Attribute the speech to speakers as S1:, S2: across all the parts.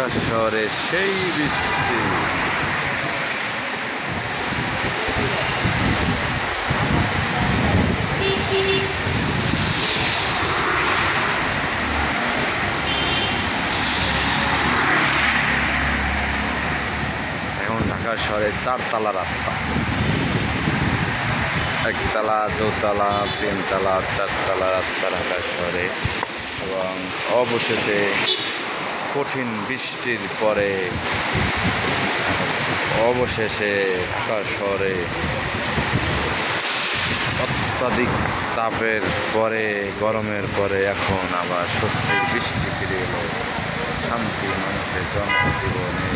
S1: ঢাকা শহরে সেই বৃষ্টি। এখন ঢাকা শহরে 4 তলা রাস্তা, 1 তলা, 2 তলা, 3 তলা, 4 তলা রাস্তা ঢাকা শহরে। এবং অবশেষে কঠিন বৃষ্টির পরে অবশেষে ঢাকা শহরে অত্যাধিক তাপের পরে, গরমের পরে এখন আবার স্বস্তির বৃষ্টি ফিরে এলো। শান্তি মানুষের জনজীবনে।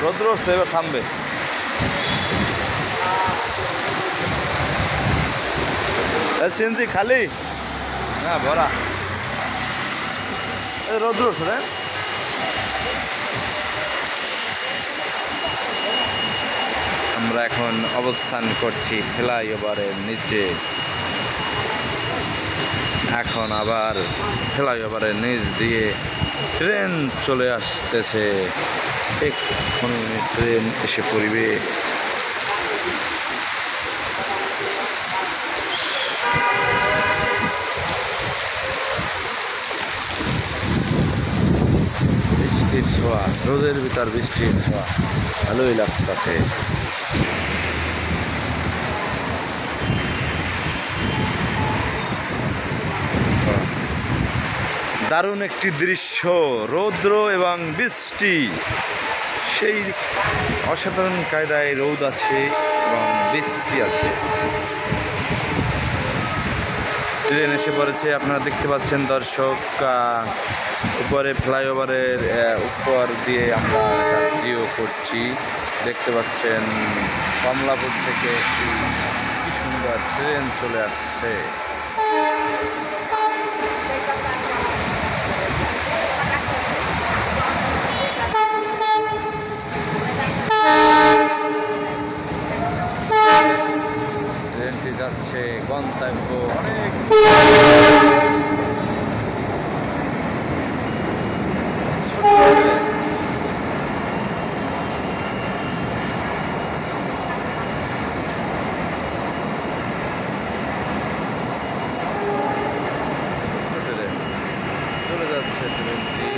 S1: রৌদ্র এবার থামবে। সিএনজি খালি না ভরা? রৌদ্র শোনেন, আমরা এখন অবস্থান করছি ফ্লাইওভারের নিচে। এখন আবার ফ্লাইওভারের নিচ দিয়ে ট্রেন চলে আসতেছে। এক্ষুনি ট্রেন এসে পড়বে। বৃষ্টির ছোঁয়া, রোদের ভিতর বৃষ্টির ছোঁয়া, ভালোই লাগতেছে। দারুণ একটি দৃশ্য, রৌদ্র এবং বৃষ্টি। সেই অসাধারণ কায়দায় রোদ আছে এবং বৃষ্টি আছে। ট্রেন এসে পড়েছে, আপনারা দেখতে পাচ্ছেন দর্শক। উপরে ফ্লাইওভারের উপর দিয়ে আমরা যাত্রীও করছি। দেখতে পাচ্ছেন কমলাপুর থেকে কি সুন্দর ট্রেন চলে আসছে। ট্রেনটি যাচ্ছে গন্তব্য অনেক। চলে যাচ্ছে ট্রেনটি।